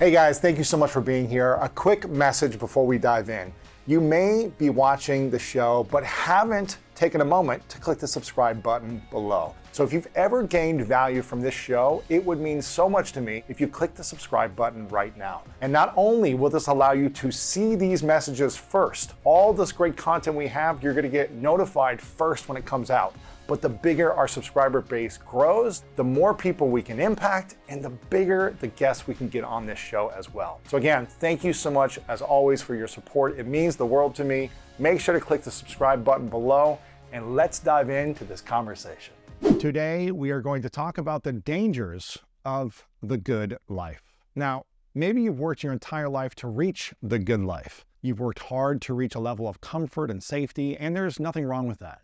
Hey guys, thank you so much for being here. A quick message before we dive in. You may be watching the show, but haven't taken a moment to click the subscribe button below. So if you've ever gained value from this show, it would mean so much to me if you click the subscribe button right now. And not only will this allow you to see these messages first, all this great content we have, you're gonna get notified first when it comes out. But the bigger our subscriber base grows, the more people we can impact and the bigger the guests we can get on this show as well. So again, thank you so much as always for your support. It means the world to me. Make sure to click the subscribe button below and let's dive into this conversation. Today, we are going to talk about the dangers of the good life. Now, maybe you've worked your entire life to reach the good life. You've worked hard to reach a level of comfort and safety, and there's nothing wrong with that.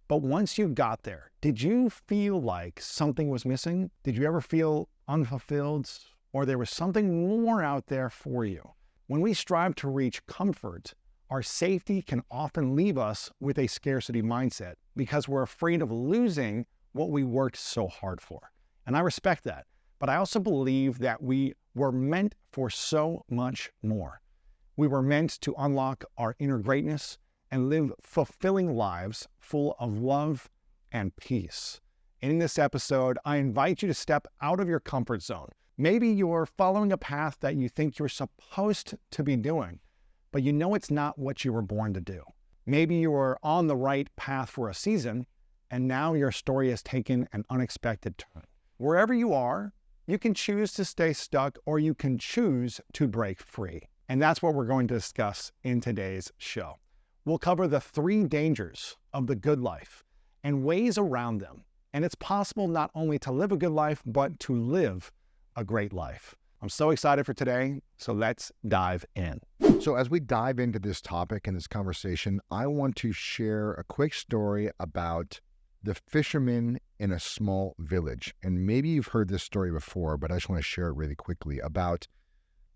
But once you got there, did you feel like something was missing? Did you ever feel unfulfilled? Or there was something more out there for you? When we strive to reach comfort, our safety can often leave us with a scarcity mindset because we're afraid of losing what we worked so hard for. And I respect that. But I also believe that we were meant for so much more. We were meant to unlock our inner greatness and live fulfilling lives full of love and peace. In this episode, I invite you to step out of your comfort zone. Maybe you're following a path that you think you're supposed to be doing, but you know it's not what you were born to do. Maybe you were on the right path for a season, and now your story has taken an unexpected turn. Wherever you are, you can choose to stay stuck or you can choose to break free. And that's what we're going to discuss in today's show. We'll cover the 3 dangers of the good life and ways around them. And it's possible not only to live a good life, but to live a great life. I'm so excited for today, so let's dive in. So as we dive into this topic and this conversation, I want to share a quick story about the fisherman in a small village. And maybe you've heard this story before, but I just want to share it really quickly about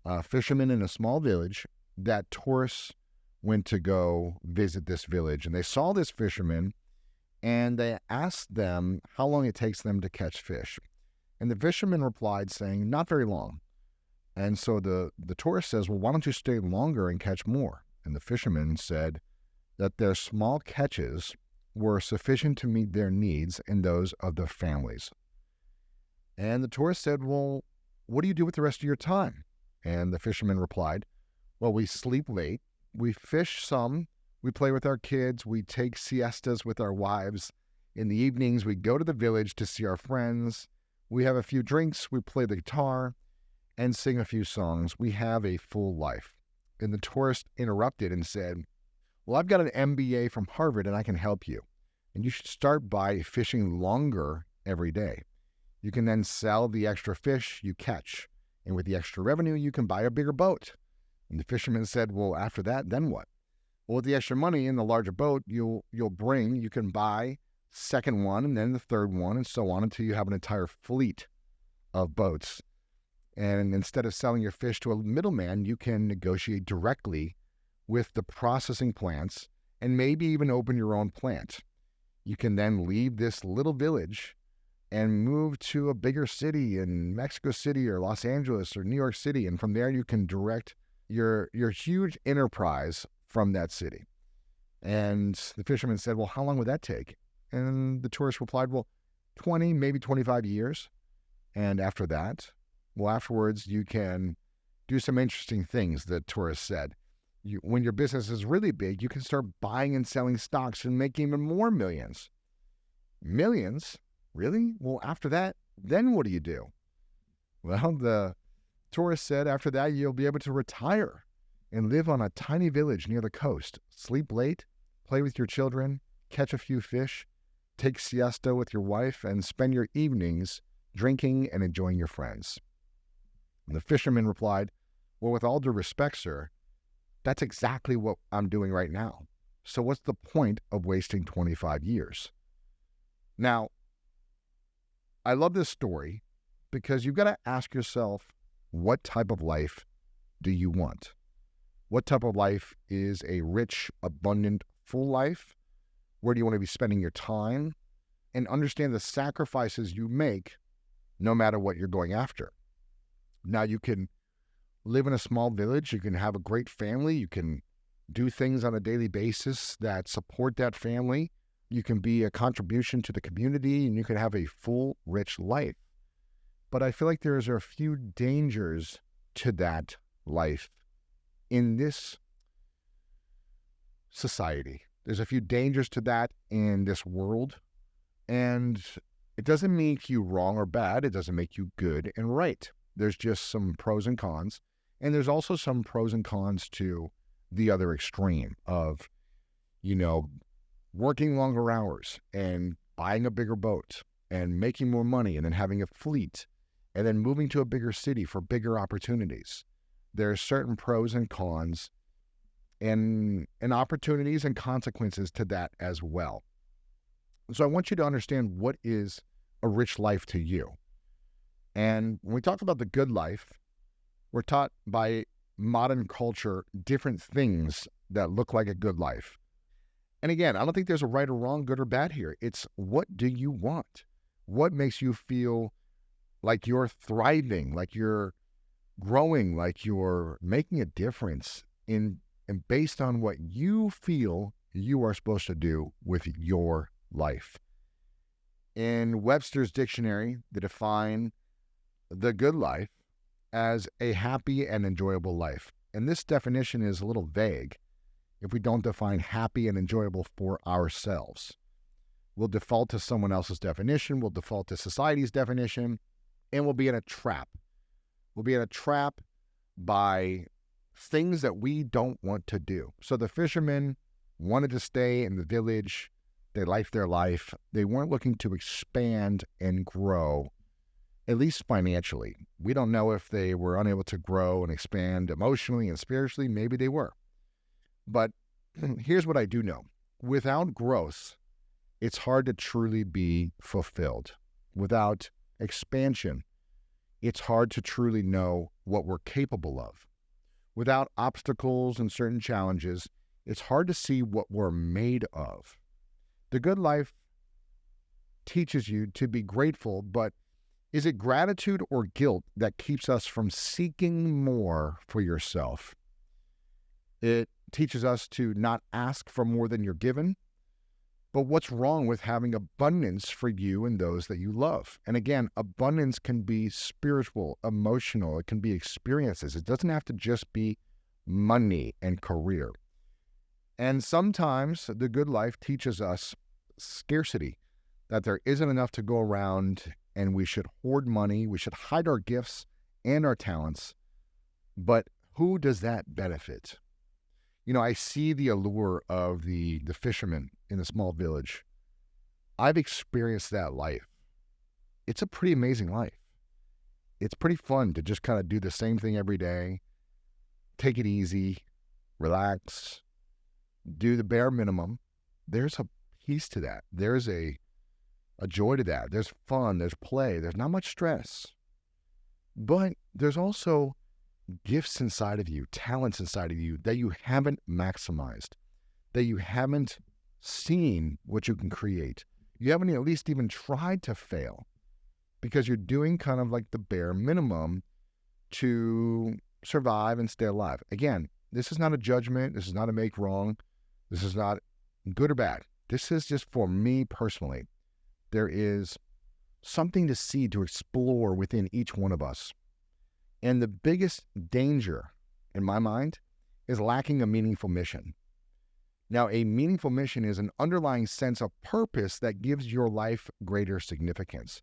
a fisherman in a small village that tourists went to go visit this village. And they saw this fisherman and they asked them how long it takes them to catch fish. And the fisherman replied saying, not very long. And so the tourist says, well, why don't you stay longer and catch more? And the fisherman said that their small catches were sufficient to meet their needs and those of the families. And the tourist said, well, what do you do with the rest of your time? And the fisherman replied, well, we sleep late, we fish some, we play with our kids, we take siestas with our wives. In the evenings, we go to the village to see our friends. We have a few drinks, we play the guitar, and sing a few songs. We have a full life. And the tourist interrupted and said, well, I've got an MBA from Harvard and I can help you. And you should start by fishing longer every day. You can then sell the extra fish you catch. And with the extra revenue, you can buy a bigger boat. And the fisherman said, well, after that, then what? Well, with the extra money in the larger boat you can buy second one and then the third one and so on until you have an entire fleet of boats. And instead of selling your fish to a middleman, you can negotiate directly with the processing plants and maybe even open your own plant. You can then leave this little village and move to a bigger city in Mexico City or Los Angeles or New York City. And from there, you can direct your huge enterprise from that city. And the fisherman said, well, how long would that take? And the tourist replied, well, 20, maybe 25 years. And after that, well, afterwards, you can do some interesting things, the tourist said. When your business is really big, you can start buying and selling stocks and make even more millions. Millions? Really? Well, after that, then what do you do? Well, the tourist said after that, you'll be able to retire and live on a tiny village near the coast, sleep late, play with your children, catch a few fish, take siesta with your wife, and spend your evenings drinking and enjoying your friends. And the fisherman replied, well, with all due respect, sir, that's exactly what I'm doing right now. So what's the point of wasting 25 years? Now, I love this story because you've got to ask yourself, what type of life do you want? What type of life is a rich, abundant, full life? Where do you want to be spending your time? And understand the sacrifices you make no matter what you're going after. Now, you can live in a small village. You can have a great family. You can do things on a daily basis that support that family. You can be a contribution to the community, and you can have a full, rich life. But I feel like there are a few dangers to that life in this society. There's a few dangers to that in this world. And it doesn't make you wrong or bad. It doesn't make you good and right. There's just some pros and cons. And there's also some pros and cons to the other extreme of, working longer hours and buying a bigger boat and making more money and then having a fleet and then moving to a bigger city for bigger opportunities. There are certain pros and cons and opportunities and consequences to that as well. So I want you to understand what is a rich life to you. And when we talk about the good life, we're taught by modern culture different things that look like a good life. And again, I don't think there's a right or wrong, good or bad here. It's what do you want? What makes you feel like you're thriving, like you're growing, like you're making a difference and based on what you feel you are supposed to do with your life. In Webster's dictionary, they define the good life as a happy and enjoyable life. And this definition is a little vague if we don't define happy and enjoyable for ourselves. We'll default to someone else's definition, we'll default to society's definition, and we'll be in a trap. We'll be in a trap by things that we don't want to do. So the fishermen wanted to stay in the village. They liked their life. They weren't looking to expand and grow, at least financially. We don't know if they were unable to grow and expand emotionally and spiritually. Maybe they were. But here's what I do know. Without growth, it's hard to truly be fulfilled. Without expansion, it's hard to truly know what we're capable of. Without obstacles and certain challenges, it's hard to see what we're made of. The good life teaches you to be grateful, but is it gratitude or guilt that keeps us from seeking more for yourself? It teaches us to not ask for more than you're given. But what's wrong with having abundance for you and those that you love? And again, abundance can be spiritual, emotional. It can be experiences. It doesn't have to just be money and career. And sometimes the good life teaches us scarcity, that there isn't enough to go around and we should hoard money. We should hide our gifts and our talents. But who does that benefit? I see the allure of the fisherman in a small village. I've experienced that life. It's a pretty amazing life. It's pretty fun to just kind of do the same thing every day, take it easy, relax, do the bare minimum. There's a peace to that. There's a joy to that. There's fun, there's play, there's not much stress. But there's also gifts inside of you, talents inside of you that you haven't maximized, that you haven't seen what you can create. You haven't at least even tried to fail because you're doing kind of like the bare minimum to survive and stay alive. Again, this is not a judgment. This is not a make wrong. This is not good or bad. This is just for me personally. There is something to see, to explore within each one of us. And the biggest danger, in my mind, is lacking a meaningful mission. Now, a meaningful mission is an underlying sense of purpose that gives your life greater significance.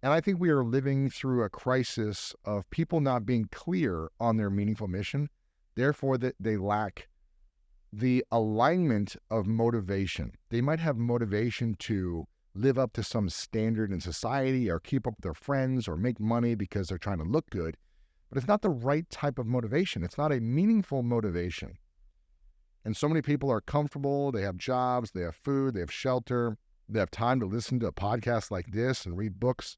And I think we are living through a crisis of people not being clear on their meaningful mission, therefore that they lack the alignment of motivation. They might have motivation to live up to some standard in society or keep up with their friends or make money because they're trying to look good. But it's not the right type of motivation. It's not a meaningful motivation. And so many people are comfortable. They have jobs, they have food, they have shelter, they have time to listen to a podcast like this and read books.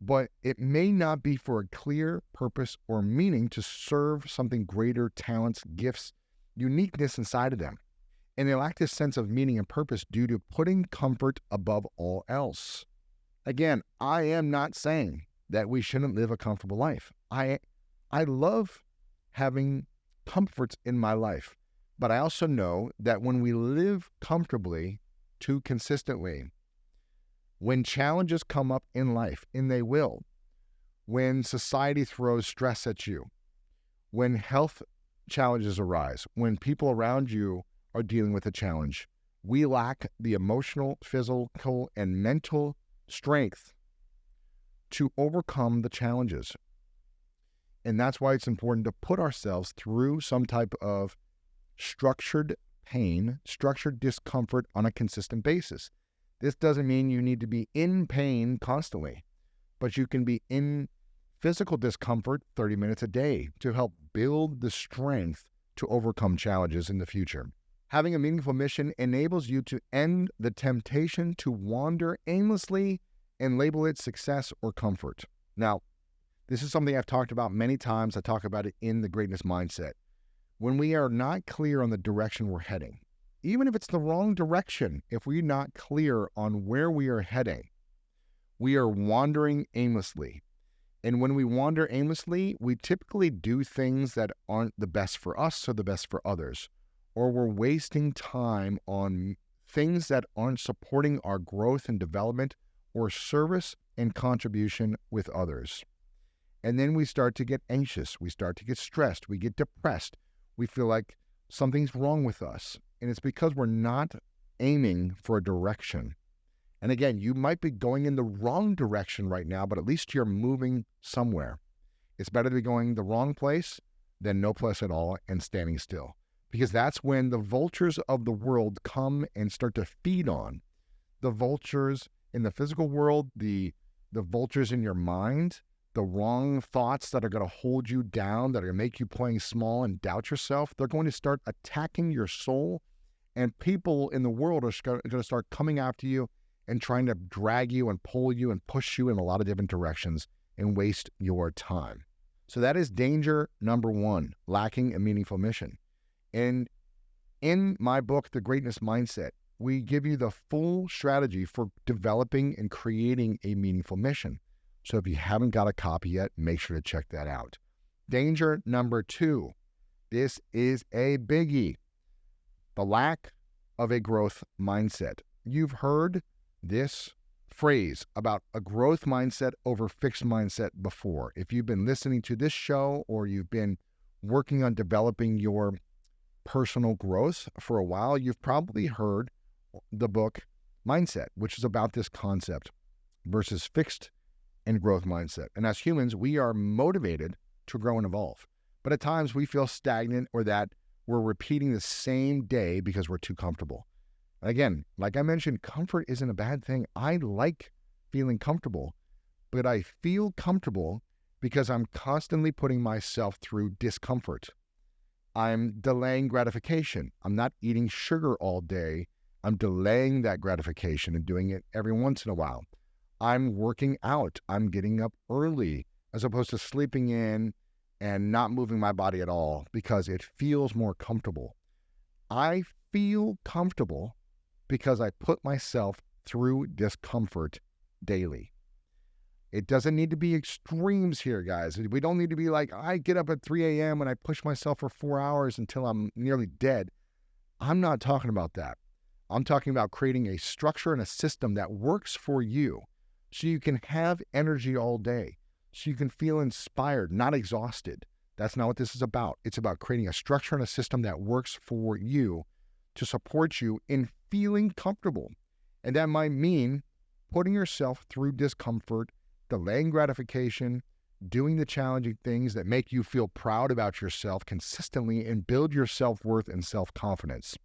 But it may not be for a clear purpose or meaning to serve something greater, talents, gifts, uniqueness inside of them. And they lack this sense of meaning and purpose due to putting comfort above all else. Again, I am not saying that we shouldn't live a comfortable life. I love having comforts in my life. But I also know that when we live comfortably too consistently, when challenges come up in life, and they will, when society throws stress at you, when health challenges arise, when people around you are dealing with a challenge, we lack the emotional, physical, and mental strength to overcome the challenges. And that's why it's important to put ourselves through some type of structured pain, structured discomfort on a consistent basis. This doesn't mean you need to be in pain constantly, but you can be in physical discomfort 30 minutes a day to help build the strength to overcome challenges in the future. Having a meaningful mission enables you to end the temptation to wander aimlessly and label it success or comfort. Now, this is something I've talked about many times. I talk about it in the Greatness Mindset. When we are not clear on the direction we're heading, even if it's the wrong direction, if we're not clear on where we are heading, we are wandering aimlessly. And when we wander aimlessly, we typically do things that aren't the best for us or the best for others, or we're wasting time on things that aren't supporting our growth and development or service and contribution with others. And then we start to get anxious, we start to get stressed, we get depressed, we feel like something's wrong with us. And it's because we're not aiming for a direction. And again, you might be going in the wrong direction right now, but at least you're moving somewhere. It's better to be going the wrong place than no place at all and standing still. Because that's when the vultures of the world come and start to feed on. The vultures in the physical world, the vultures in your mind, the wrong thoughts that are going to hold you down, that are going to make you playing small and doubt yourself, they're going to start attacking your soul. And people in the world are going to start coming after you and trying to drag you and pull you and push you in a lot of different directions and waste your time. So that is danger number one, lacking a meaningful mission. And in my book, The Greatness Mindset, we give you the full strategy for developing and creating a meaningful mission. So if you haven't got a copy yet, make sure to check that out. Danger number two, this is a biggie, the lack of a growth mindset. You've heard this phrase about a growth mindset over fixed mindset before. If you've been listening to this show or you've been working on developing your personal growth for a while, you've probably heard the book Mindset, which is about this concept versus fixed and growth mindset. And as humans, we are motivated to grow and evolve. But at times we feel stagnant or that we're repeating the same day because we're too comfortable. Again, like I mentioned, comfort isn't a bad thing. I like feeling comfortable, but I feel comfortable because I'm constantly putting myself through discomfort. I'm delaying gratification. I'm not eating sugar all day. I'm delaying that gratification and doing it every once in a while. I'm working out. I'm getting up early as opposed to sleeping in and not moving my body at all because it feels more comfortable. I feel comfortable because I put myself through discomfort daily. It doesn't need to be extremes here, guys. We don't need to be like, I get up at 3 a.m. and I push myself for 4 hours until I'm nearly dead. I'm not talking about that. I'm talking about creating a structure and a system that works for you so you can have energy all day, so you can feel inspired, not exhausted. That's not what this is about. It's about creating a structure and a system that works for you to support you in feeling comfortable. And that might mean putting yourself through discomfort, delaying gratification, doing the challenging things that make you feel proud about yourself consistently and build your self-worth and self-confidence.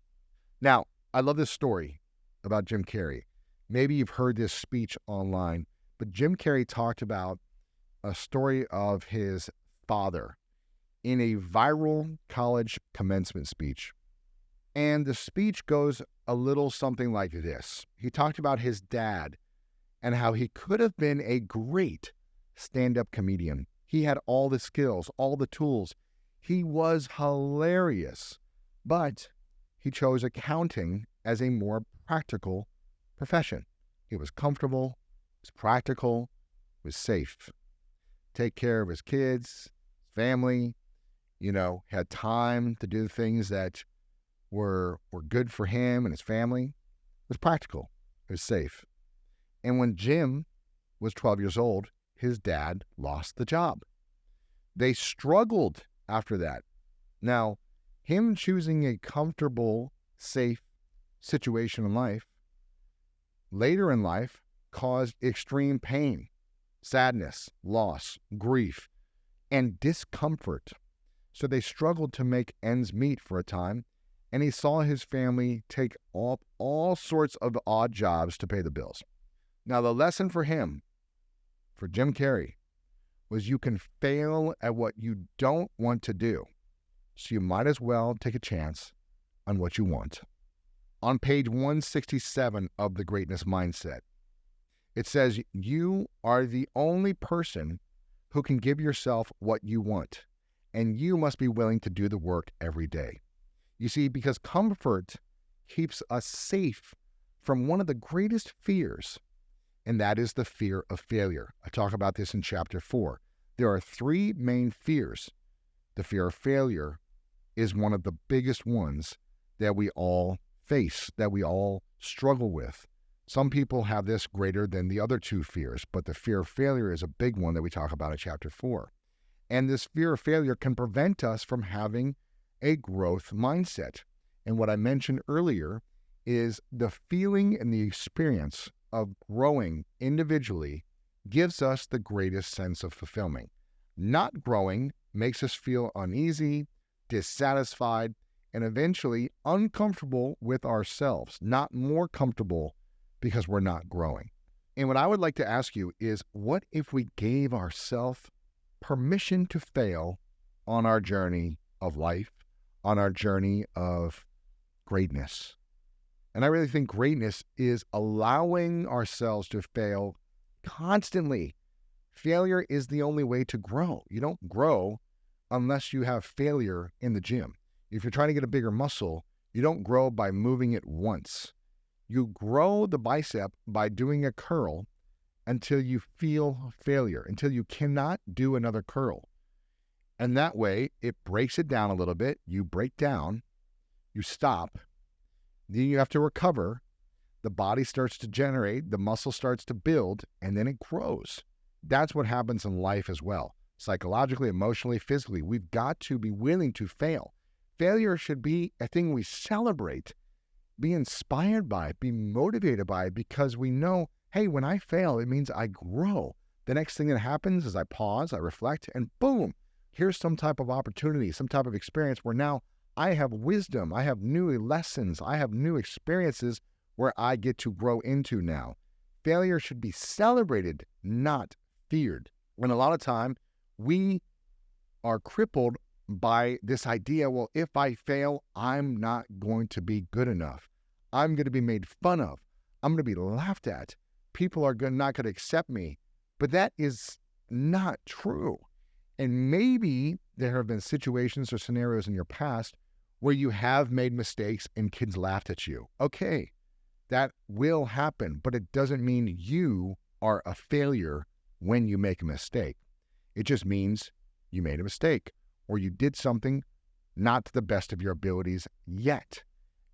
Now, I love this story about Jim Carrey. Maybe you've heard this speech online, but Jim Carrey talked about a story of his father in a viral college commencement speech. And the speech goes a little something like this. He talked about his dad and how he could have been a great stand-up comedian. He had all the skills, all the tools. He was hilarious, but he chose accounting as a more practical profession. He was comfortable, was practical, was safe. Take care of his kids, family, had time to do things that were good for him and his family. It was practical. It was safe. And when Jim was 12 years old, his dad lost the job. They struggled after that. Now, him choosing a comfortable, safe situation in life, later in life, caused extreme pain, sadness, loss, grief, and discomfort. So they struggled to make ends meet for a time, and he saw his family take up all sorts of odd jobs to pay the bills. Now, the lesson for him, for Jim Carrey, was you can fail at what you don't want to do. So you might as well take a chance on what you want. On page 167 of The Greatness Mindset, it says, you are the only person who can give yourself what you want, and you must be willing to do the work every day. You see, because comfort keeps us safe from one of the greatest fears, and that is the fear of failure. I talk about this in chapter 4. There are 3 main fears. The fear of failure is one of the biggest ones that we all face, that we all struggle with. Some people have this greater than the other 2 fears, but the fear of failure is a big one that we talk about in chapter 4. And this fear of failure can prevent us from having a growth mindset. And what I mentioned earlier is the feeling and the experience of growing individually gives us the greatest sense of fulfillment. Not growing makes us feel uneasy, dissatisfied, and eventually uncomfortable with ourselves, not more comfortable because we're not growing. And what I would like to ask you is, what if we gave ourselves permission to fail on our journey of life, on our journey of greatness? And I really think greatness is allowing ourselves to fail constantly. Failure is the only way to grow. You don't grow unless you have failure in the gym. If you're trying to get a bigger muscle, you don't grow by moving it once. You grow the bicep by doing a curl until you feel failure, until you cannot do another curl. And that way, it breaks it down a little bit. You break down, you stop, then you have to recover. The body starts to generate, the muscle starts to build, and then it grows. That's what happens in life as well. Psychologically, emotionally, physically, we've got to be willing to fail. Failure should be a thing we celebrate, be inspired by it, be motivated by it, because we know, hey, when I fail, it means I grow. The next thing that happens is I pause, I reflect, and boom, here's some type of opportunity, some type of experience where now I have wisdom, I have new lessons, I have new experiences where I get to grow into now. Failure should be celebrated, not feared. And a lot of time, we are crippled by this idea, well, if I fail, I'm not going to be good enough. I'm going to be made fun of. I'm going to be laughed at. People are not going to accept me. But that is not true. And maybe there have been situations or scenarios in your past where you have made mistakes and kids laughed at you. Okay, that will happen, but it doesn't mean you are a failure when you make a mistake. It just means you made a mistake or you did something not to the best of your abilities yet.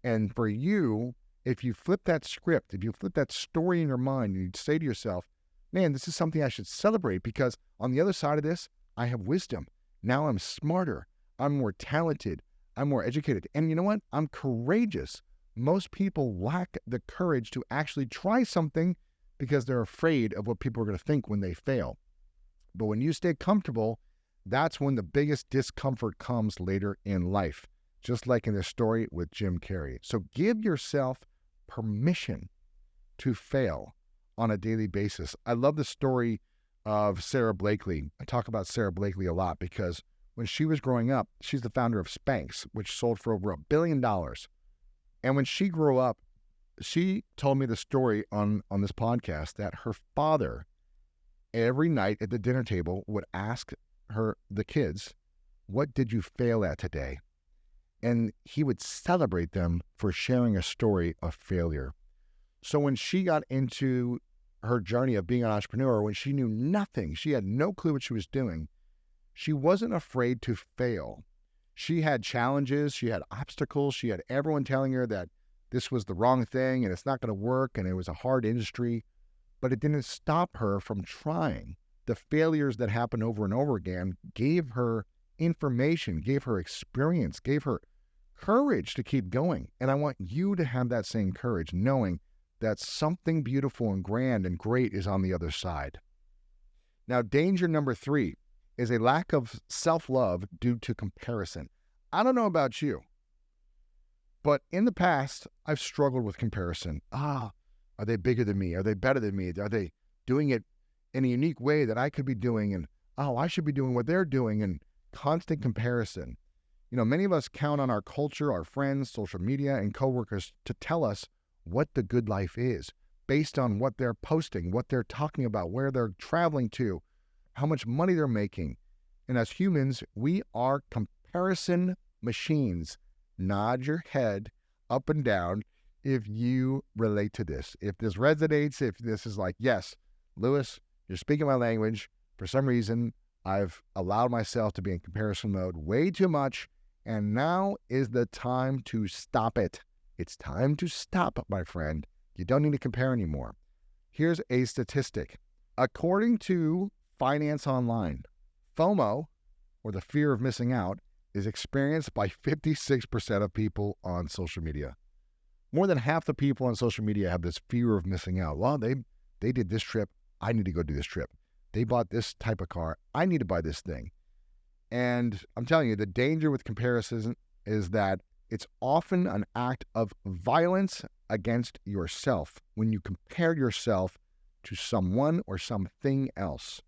And for you, if you flip that script, if you flip that story in your mind and you say to yourself, man, this is something I should celebrate because on the other side of this, I have wisdom. Now I'm smarter. I'm more talented. I'm more educated. And you know what? I'm courageous. Most people lack the courage to actually try something because they're afraid of what people are going to think when they fail. But when you stay comfortable, that's when the biggest discomfort comes later in life, just like in this story with Jim Carrey. So give yourself permission to fail on a daily basis. I love the story of Sarah Blakely. I talk about Sarah Blakely a lot because when she was growing up, she's the founder of Spanx, which sold for over $1 billion. And when she grew up, she told me the story on this podcast that her father, every night at the dinner table, would ask the kids, what did you fail at today? And he would celebrate them for sharing a story of failure. So when she got into her journey of being an entrepreneur, when she knew nothing, she had no clue what she was doing, she wasn't afraid to fail She had challenges, she had obstacles, she had everyone telling her that this was the wrong thing and it's not going to work and it was a hard industry, but it didn't stop her from trying. The failures that happened over and over again gave her information, gave her experience, gave her courage to keep going. And I want you to have that same courage, knowing that something beautiful and grand and great is on the other side. Now, danger number 3 is a lack of self-love due to comparison. I don't know about you, but in the past, I've struggled with comparison. Are they bigger than me? Are they better than me? Are they doing it in a unique way that I could be doing? And, I should be doing what they're doing, and constant comparison. Many of us count on our culture, our friends, social media, and coworkers to tell us what the good life is based on what they're posting, what they're talking about, where they're traveling to, how much money they're making. And as humans, we are comparison machines. Nod your head up and down if you relate to this. If this resonates, if this is like, yes, Lewis, you're speaking my language. For some reason, I've allowed myself to be in comparison mode way too much, and now is the time to stop it. It's time to stop, my friend. You don't need to compare anymore. Here's a statistic. According to Finance Online, FOMO, or the fear of missing out, is experienced by 56% of people on social media. More than half the people on social media have this fear of missing out. Well, they did this trip. I need to go do this trip. They bought this type of car. I need to buy this thing. And I'm telling you, the danger with comparison is that it's often an act of violence against yourself when you compare yourself to someone or something else.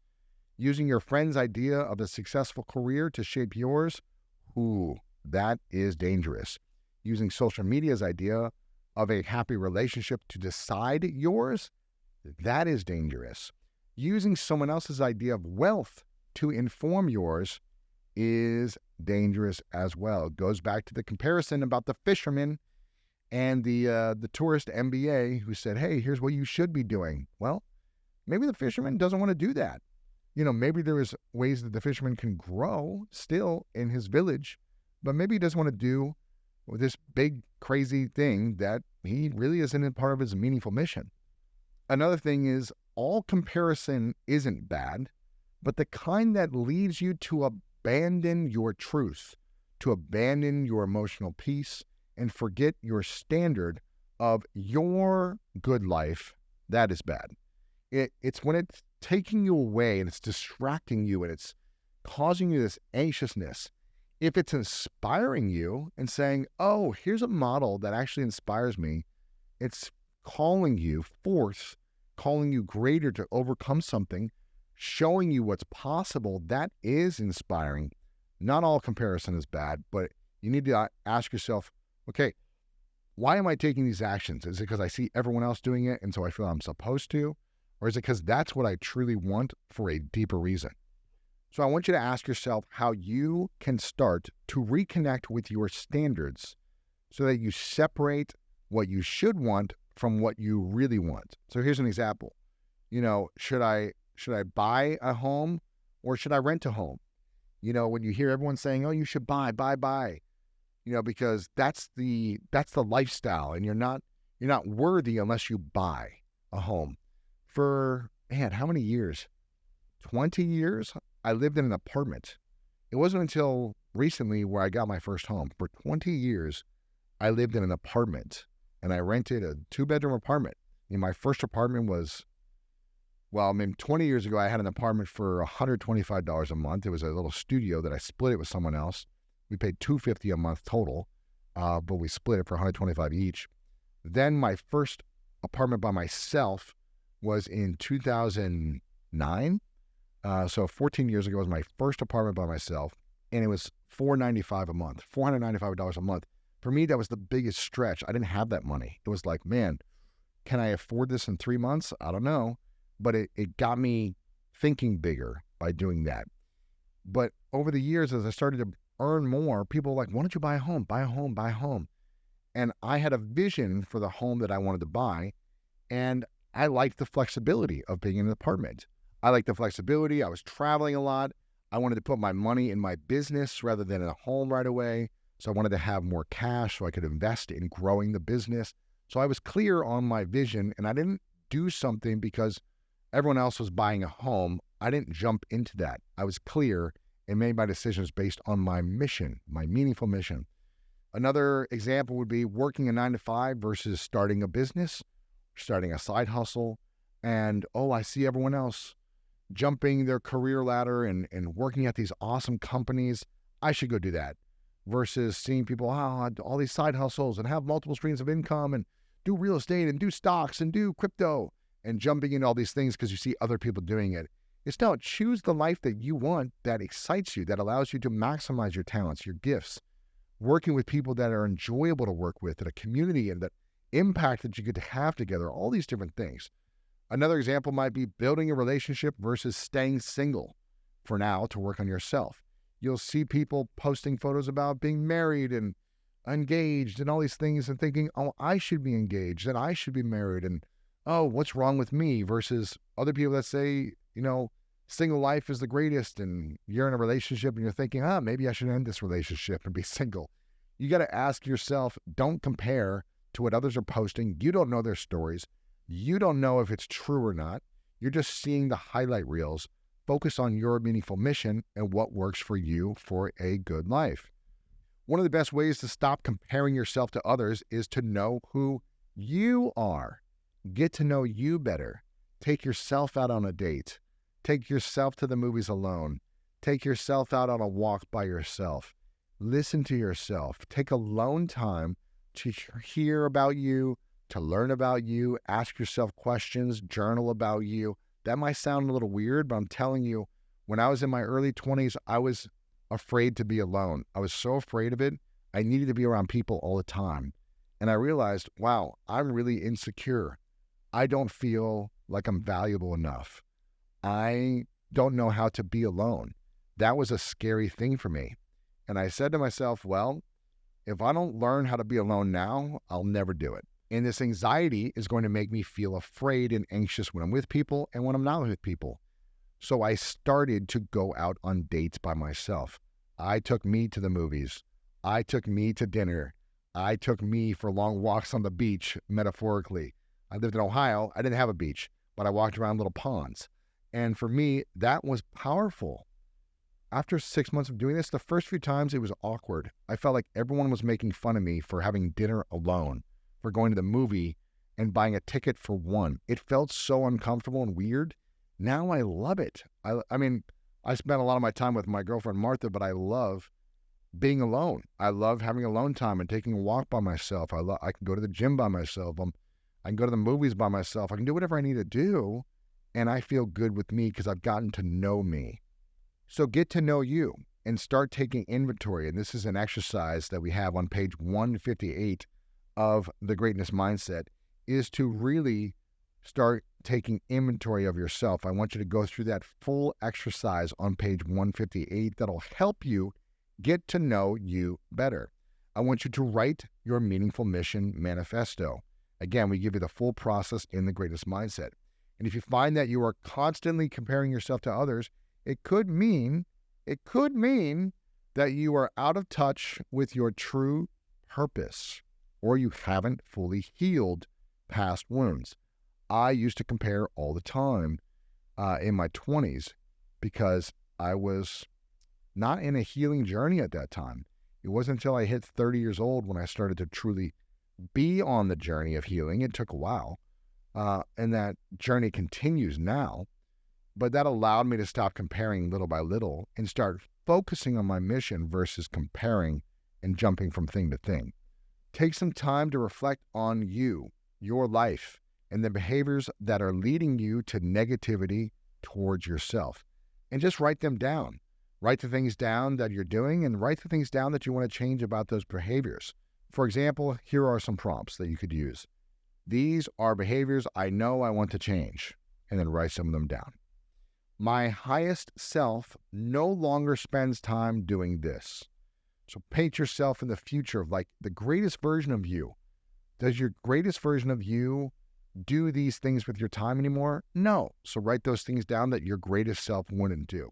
Using your friend's idea of a successful career to shape yours, that is dangerous. Using social media's idea of a happy relationship to decide yours, that is dangerous. Using someone else's idea of wealth to inform yours is dangerous as well. It goes back to the comparison about the fisherman and the tourist MBA who said, hey, here's what you should be doing. Well, maybe the fisherman doesn't want to do that. Maybe there is ways that the fisherman can grow still in his village, but maybe he doesn't want to do this big, crazy thing that he really isn't a part of his meaningful mission. Another thing is, all comparison isn't bad, but the kind that leads you to abandon your truth, to abandon your emotional peace, and forget your standard of your good life, that is bad. It's when it's taking you away and it's distracting you and it's causing you this anxiousness. If it's inspiring you and saying, oh, here's a model that actually inspires me, it's calling you forth, calling you greater to overcome something, showing you what's possible, that is inspiring. Not all comparison is bad, but you need to ask yourself, okay, why am I taking these actions? Is it because I see everyone else doing it and so I feel I'm supposed to? Or is it because that's what I truly want for a deeper reason? So I want you to ask yourself how you can start to reconnect with your standards so that you separate what you should want from what you really want. So here's an example. Should I buy a home or should I rent a home? When you hear everyone saying, oh, you should buy, because that's the lifestyle and you're not worthy unless you buy a home. For, how many years? 20 years? I lived in an apartment. It wasn't until recently where I got my first home. For 20 years, I lived in an apartment and I rented a 2-bedroom apartment. My first apartment was, 20 years ago, I had an apartment for $125 a month. It was a little studio that I split it with someone else. We paid $250 a month total, but we split it for $125 each. Then my first apartment by myself was in 2009. So 14 years ago was my first apartment by myself, and it was $495 a month, $495 a month. For me, that was the biggest stretch. I didn't have that money. It was like, man, can I afford this in 3 months? I don't know. But it got me thinking bigger by doing that. But over the years, as I started to earn more, people were like, why don't you buy a home? Buy a home, buy a home. And I had a vision for the home that I wanted to buy, and I liked the flexibility of being in an apartment. I liked the flexibility. I was traveling a lot. I wanted to put my money in my business rather than in a home right away. So I wanted to have more cash so I could invest in growing the business. So I was clear on my vision, and I didn't do something because everyone else was buying a home. I didn't jump into that. I was clear and made my decisions based on my mission, my meaningful mission. Another example would be working a 9 to 5 versus starting a business, starting a side hustle. And, I see everyone else jumping their career ladder and working at these awesome companies. I should go do that. Versus seeing people, all these side hustles and have multiple streams of income and do real estate and do stocks and do crypto and jumping into all these things because you see other people doing it. It's now choose the life that you want, that excites you, that allows you to maximize your talents, your gifts, working with people that are enjoyable to work with, in a community, and that impact that you get to have together, all these different things. Another example might be building a relationship versus staying single for now to work on yourself. You'll see people posting photos about being married and engaged and all these things and thinking, I should be engaged and I should be married and, what's wrong with me? Versus other people that say, single life is the greatest, and you're in a relationship and you're thinking, maybe I should end this relationship and be single. You got to ask yourself, don't compare to what others are posting. You don't know their stories. You don't know if it's true or not. You're just seeing the highlight reels. Focus on your meaningful mission and what works for you for a good life. One of the best ways to stop comparing yourself to others is to know who you are. Get to know you better. Take yourself out on a date. Take yourself to the movies alone. Take yourself out on a walk by yourself. Listen to yourself. Take alone time to hear about you, to learn about you, ask yourself questions, journal about you. That might sound a little weird, but I'm telling you, when I was in my early 20s, I was afraid to be alone. I was so afraid of it. I needed to be around people all the time. And I realized, wow, I'm really insecure. I don't feel like I'm valuable enough. I don't know how to be alone. That was a scary thing for me. And I said to myself, well, if I don't learn how to be alone now, I'll never do it. And this anxiety is going to make me feel afraid and anxious when I'm with people and when I'm not with people. So I started to go out on dates by myself. I took me to the movies. I took me to dinner. I took me for long walks on the beach, metaphorically. I lived in Ohio. I didn't have a beach, but I walked around little ponds. And for me, that was powerful. After 6 months of doing this, the first few times it was awkward. I felt like everyone was making fun of me for having dinner alone, for going to the movie and buying a ticket for one. It felt so uncomfortable and weird. Now I love it. I mean, I spent a lot of my time with my girlfriend, Martha, but I love being alone. I love having alone time and taking a walk by myself. I can go to the gym by myself. I can go to the movies by myself. I can do whatever I need to do. And I feel good with me because I've gotten to know me. So get to know you and start taking inventory. And this is an exercise that we have on page 158 of the Greatness Mindset, is to really start taking inventory of yourself. I want you to go through that full exercise on page 158 that'll help you get to know you better. I want you to write your meaningful mission manifesto. Again, we give you the full process in the Greatest Mindset. And if you find that you are constantly comparing yourself to others, it could mean that you are out of touch with your true purpose, or you haven't fully healed past wounds. I used to compare all the time in my 20s because I was not in a healing journey at that time. It wasn't until I hit 30 years old when I started to truly be on the journey of healing. It took a while, and that journey continues now. But that allowed me to stop comparing little by little and start focusing on my mission versus comparing and jumping from thing to thing. Take some time to reflect on you, your life, and the behaviors that are leading you to negativity towards yourself. And just write them down. Write the things down that you're doing and write the things down that you want to change about those behaviors. For example, here are some prompts that you could use. These are behaviors I know I want to change, and then write some of them down. My highest self no longer spends time doing this. So paint yourself in the future of like the greatest version of you. Does your greatest version of you do these things with your time anymore? No. So write those things down that your greatest self wouldn't do.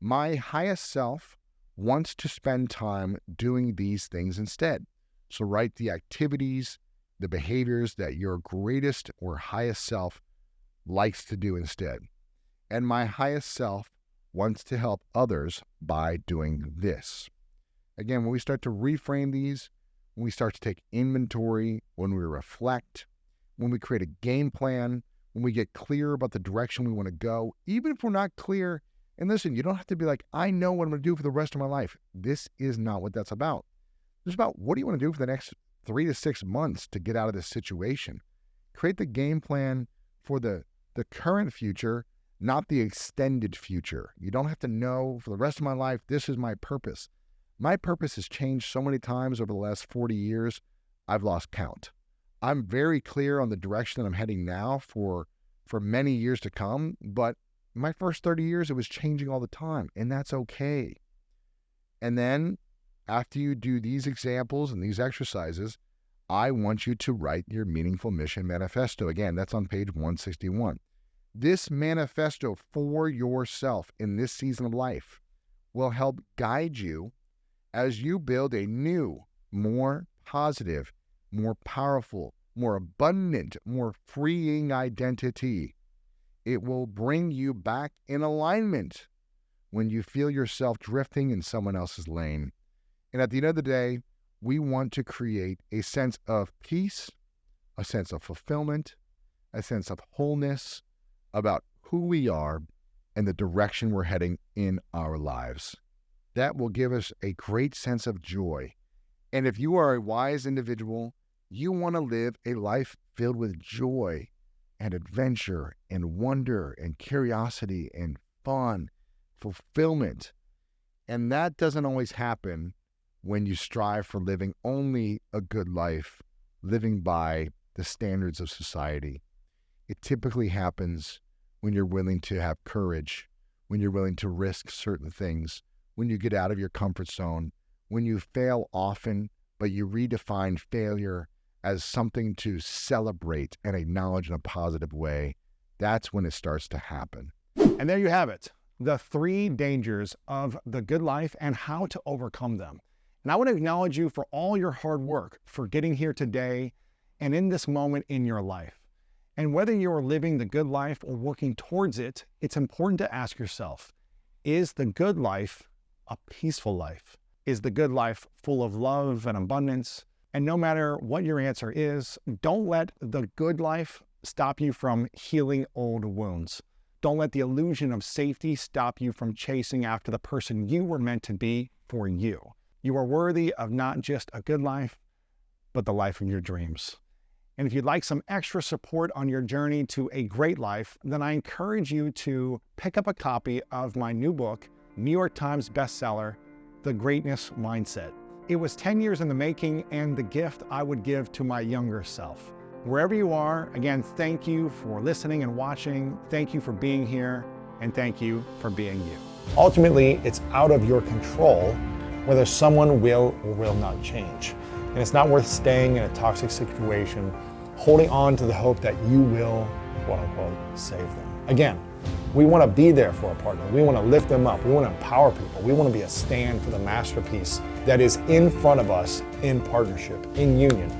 My highest self wants to spend time doing these things instead. So write the activities, the behaviors that your greatest or highest self likes to do instead. And my highest self wants to help others by doing this. Again, when we start to reframe these, when we start to take inventory, when we reflect, when we create a game plan, when we get clear about the direction we want to go, even if we're not clear, and listen, you don't have to be like, I know what I'm going to do for the rest of my life. This is not what that's about. It's about what do you want to do for the next 3 to 6 months to get out of this situation. Create the game plan for the current future, not the extended future. You don't have to know for the rest of my life, this is my purpose. My purpose has changed so many times over the last 40 years, I've lost count. I'm very clear on the direction that I'm heading now for many years to come, but my first 30 years, it was changing all the time, and that's okay. And then after you do these examples and these exercises, I want you to write your meaningful mission manifesto. Again, that's on page 161. This manifesto for yourself in this season of life will help guide you as you build a new, more positive, more powerful, more abundant, more freeing identity. It will bring you back in alignment when you feel yourself drifting in someone else's lane. And at the end of the day, we want to create a sense of peace, a sense of fulfillment, a sense of wholeness about who we are and the direction we're heading in our lives. That will give us a great sense of joy. And if you are a wise individual, you want to live a life filled with joy and adventure and wonder and curiosity and fun, fulfillment. And that doesn't always happen when you strive for living only a good life, living by the standards of society. It typically happens when you're willing to have courage, when you're willing to risk certain things, when you get out of your comfort zone, when you fail often, but you redefine failure as something to celebrate and acknowledge in a positive way. That's when it starts to happen. And there you have it, the 3 dangers of the good life and how to overcome them. And I want to acknowledge you for all your hard work, for getting here today and in this moment in your life. And whether you are living the good life or working towards it, it's important to ask yourself, is the good life a peaceful life? Is the good life full of love and abundance? And no matter what your answer is, don't let the good life stop you from healing old wounds. Don't let the illusion of safety stop you from chasing after the person you were meant to be for you. You are worthy of not just a good life, but the life of your dreams. And if you'd like some extra support on your journey to a great life, then I encourage you to pick up a copy of my new book, New York Times bestseller, The Greatness Mindset. It was 10 years in the making and the gift I would give to my younger self. Wherever you are, again, thank you for listening and watching. Thank you for being here, and thank you for being you. Ultimately, it's out of your control whether someone will or will not change. And it's not worth staying in a toxic situation, holding on to the hope that you will, quote unquote, save them. Again, we want to be there for a partner. We want to lift them up. We want to empower people. We want to be a stand for the masterpiece that is in front of us in partnership, in union,